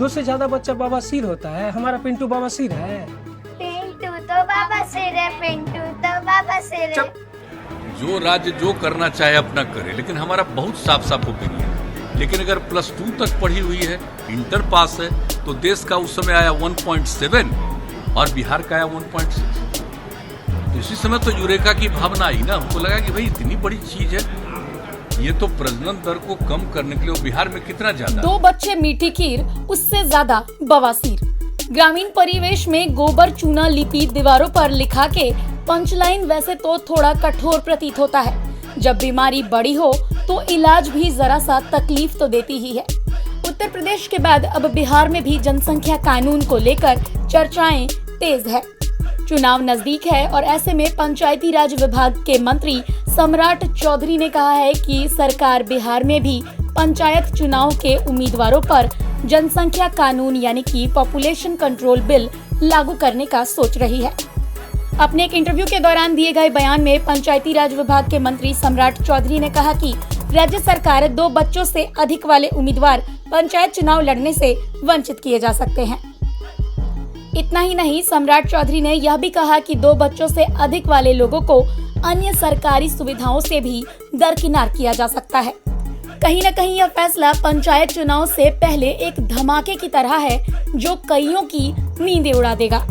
2 से ज्यादा बच्चा बवासीर होता है। हमारा पिंटू बवासीर है। पिंटू तो बवासीर है, पिंटू तो बवासीर है। जो राज्य जो करना चाहे अपना करे, लेकिन हमारा बहुत साफ साफ ओपिनियन है। लेकिन अगर +2 तक पढ़ी हुई है, इंटर पास है, तो देश का उस समय आया 1.7 और बिहार का आया 1.6। तो उसी समय तो यूरेका की भावना आई ना, हमको लगा कि भाई इतनी बड़ी चीज है, ये तो प्रजनन दर को कम करने के लिए बिहार में कितना ज्यादा। 2 बच्चे मीठी खीर, उससे ज्यादा बवासीर। ग्रामीण परिवेश में गोबर चूना लिपि दीवारों पर लिखा के पंचलाइन वैसे तो थोड़ा कठोर प्रतीत होता है। जब बीमारी बड़ी हो तो इलाज भी जरा सा तकलीफ तो देती ही है। उत्तर प्रदेश के बाद अब बिहार में भी जनसंख्या कानून को लेकर चर्चाएं तेज है। चुनाव नजदीक है और ऐसे में पंचायती राज विभाग के मंत्री सम्राट चौधरी ने कहा है कि सरकार बिहार में भी पंचायत चुनाव के उम्मीदवारों पर जनसंख्या कानून यानी कि पॉपुलेशन कंट्रोल बिल लागू करने का सोच रही है। अपने एक इंटरव्यू के दौरान दिए गए बयान में पंचायती राज विभाग के मंत्री सम्राट चौधरी ने कहा कि राज्य सरकार 2 बच्चों से अधिक वाले उम्मीदवार पंचायत चुनाव लड़ने से वंचित किए जा सकते हैं। इतना ही नहीं, सम्राट चौधरी ने यह भी कहा कि 2 बच्चों से अधिक वाले लोगों को अन्य सरकारी सुविधाओं से भी दरकिनार किया जा सकता है। कहीं न कहीं यह फैसला पंचायत चुनाव से पहले एक धमाके की तरह है जो कईयों की नींदें उड़ा देगा।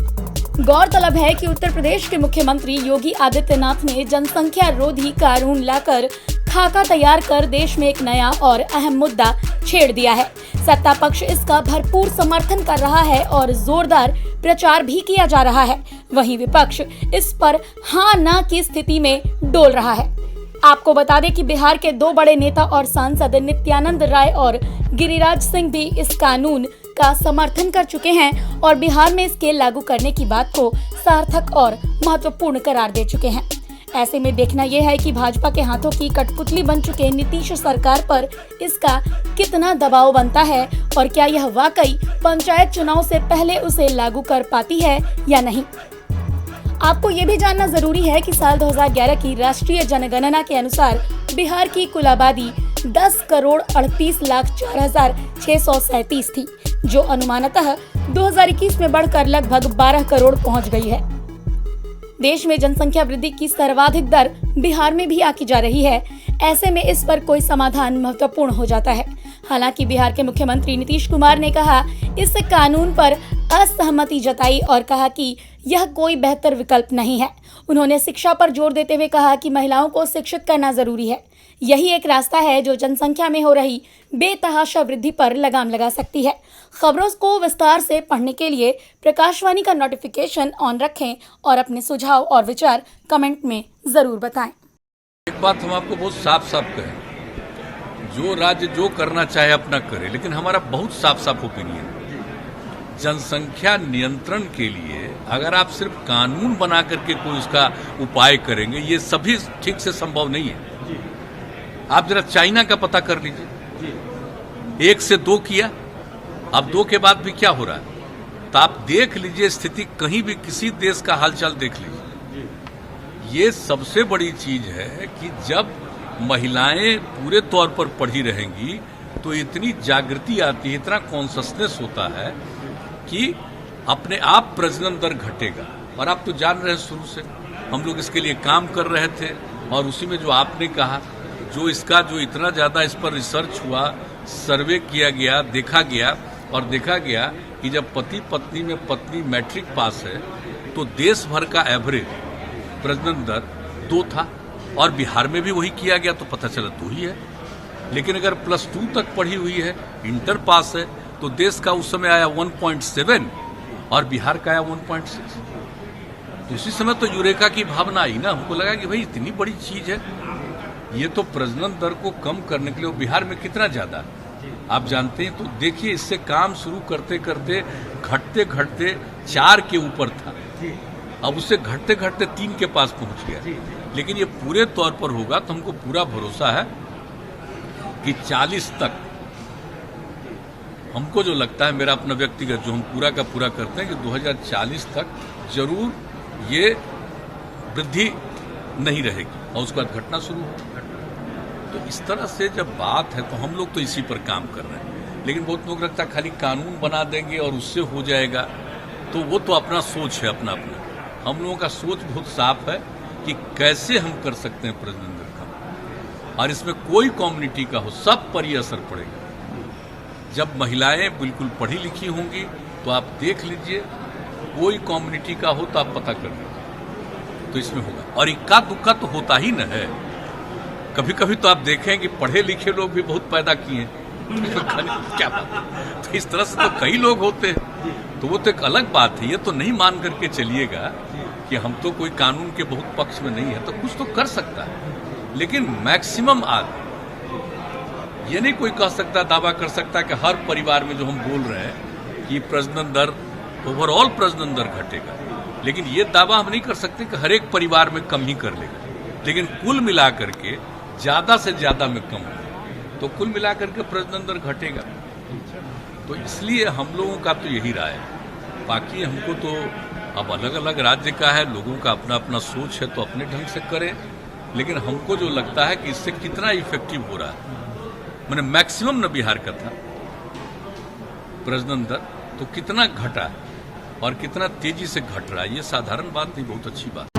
गौरतलब है कि उत्तर प्रदेश के मुख्यमंत्री योगी आदित्यनाथ ने जनसंख्या रोधी कानून लाकर खाका तैयार कर देश में एक नया और अहम मुद्दा छेड़ दिया है। सत्ता पक्ष इसका भरपूर समर्थन कर रहा है और जोरदार प्रचार भी किया जा रहा है। वहीं विपक्ष इस पर हाँ ना की स्थिति में डोल रहा है। आपको बता दें कि बिहार के 2 बड़े नेता और सांसद नित्यानंद राय और गिरिराज सिंह भी इस कानून का समर्थन कर चुके हैं और बिहार में इसके लागू करने की बात को सार्थक और महत्वपूर्ण करार दे चुके हैं। ऐसे में देखना यह है कि भाजपा के हाथों की कठपुतली बन चुके नीतीश सरकार पर इसका कितना दबाव बनता है और क्या यह वाकई पंचायत चुनाव से पहले उसे लागू कर पाती है या नहीं। आपको ये भी जानना जरूरी है कि साल 2011 की राष्ट्रीय जनगणना के अनुसार बिहार की कुल आबादी 10,38,04,637 थी, जो अनुमानतः 2021 में बढ़कर लगभग 12 करोड़ पहुंच गई है। देश में जनसंख्या वृद्धि की सर्वाधिक दर बिहार में भी आकी जा रही है। ऐसे में इस पर कोई समाधान महत्वपूर्ण हो जाता है। हालांकि बिहार के मुख्यमंत्री नीतीश कुमार ने कहा इस कानून पर असहमति जताई और कहा कि यह कोई बेहतर विकल्प नहीं है। उन्होंने शिक्षा पर जोर देते हुए कहा कि महिलाओं को शिक्षित करना जरूरी है। यही एक रास्ता है जो जनसंख्या में हो रही बेतहाशा वृद्धि पर लगाम लगा सकती है। खबरों को विस्तार से पढ़ने के लिए प्रकाशवाणी का नोटिफिकेशन ऑन रखें और अपने सुझाव और विचार कमेंट में जरूर बताएं। एक बात हम आपको बहुत साफ साफ कहें, जो राज्य जो करना चाहे अपना करे, लेकिन हमारा बहुत साफ साफ ओपिनियन है। जनसंख्या नियंत्रण के लिए अगर आप सिर्फ कानून बना करके कोई उसका उपाय करेंगे, ये सभी ठीक से संभव नहीं है। आप जरा चाइना का पता कर लीजिए, 1 से 2 किया, अब 2 के बाद भी क्या हो रहा है, तो आप देख लीजिए स्थिति, कहीं भी किसी देश का हालचाल देख लीजिए। ये सबसे बड़ी चीज है कि जब महिलाएं पूरे तौर पर पढ़ी रहेंगी तो इतनी जागृति आती है, इतना कॉन्शसनेस होता है कि अपने आप प्रजनन दर घटेगा। और आप तो जान रहे हैं, शुरू से हम लोग इसके लिए काम कर रहे थे और उसी में जो आपने कहा, जो इतना ज्यादा इस पर रिसर्च हुआ, सर्वे किया गया, देखा गया कि जब पति पत्नी में पत्नी मैट्रिक पास है तो देश भर का एवरेज प्रजनन दर 2 था और बिहार में भी वही किया गया, तो पता चला 2 ही है। लेकिन अगर +2 तक पढ़ी हुई है, इंटर पास है, तो देश का उस समय आया 1.7 और बिहार का आया 1.6। तो उसी समय तो यूरेका की भावना आई ना, हमको लगा कि भाई इतनी बड़ी चीज है, ये तो प्रजनन दर को कम करने के लिए बिहार में कितना ज्यादा आप जानते हैं। तो देखिए, इससे काम शुरू करते करते घटते 4 के ऊपर था, अब उससे घटते 3 के पास पहुंच गया। लेकिन ये पूरे तौर पर होगा तो हमको पूरा भरोसा है कि 40 तक, हमको जो लगता है, मेरा अपना व्यक्तिगत जो हम पूरा का पूरा करते हैं कि 2040 तक जरूर ये वृद्धि नहीं रहेगी और उसके बाद घटना शुरू होगी। तो इस तरह से जब बात है तो हम लोग तो इसी पर काम कर रहे हैं। लेकिन बहुत लोग लगता है खाली कानून बना देंगे और उससे हो जाएगा, तो वो तो अपना सोच है अपना अपना। हम लोगों का सोच बहुत साफ है कि कैसे हम कर सकते हैं प्रजनन का, और इसमें कोई कम्युनिटी का हो सब पर ये असर पड़ेगा। जब महिलाएं बिल्कुल पढ़ी लिखी होंगी तो आप देख लीजिए, कोई कम्युनिटी का हो तो आप पता कर लीजिए, तो इसमें होगा। और इक्का दुक्का तो होता ही न है, कभी कभी तो आप देखें कि पढ़े लिखे लोग भी बहुत पैदा किए हैं क्या बात है? तो इस तरह से तो कई लोग होते हैं, तो वो तो एक अलग बात है। ये तो नहीं मान करके चलिएगा कि हम तो कोई कानून के बहुत पक्ष में नहीं है, तो कुछ तो कर सकता है, लेकिन मैक्सिमम आदमी ये नहीं कोई कह सकता, दावा कर सकता कि हर परिवार में जो हम बोल रहे हैं कि प्रजनन दर, ओवरऑल प्रजनन दर घटेगा, लेकिन ये दावा हम नहीं कर सकते कि हर एक परिवार में कम ही कर लेगा, लेकिन कुल मिलाकर के ज्यादा से ज्यादा में कम हो, तो कुल मिलाकर के प्रजनन दर घटेगा। तो इसलिए हम लोगों का तो यही राय है। बाकी हमको तो अब अलग अलग राज्य का है, लोगों का अपना अपना सोच है, तो अपने ढंग से करें, लेकिन हमको जो लगता है कि इससे कितना इफेक्टिव हो रहा है, मैंने मैक्सिमम न बिहार का था प्रजनन दर, तो कितना घटा है और कितना तेजी से घट रहा है, ये साधारण बात नहीं, बहुत अच्छी बात।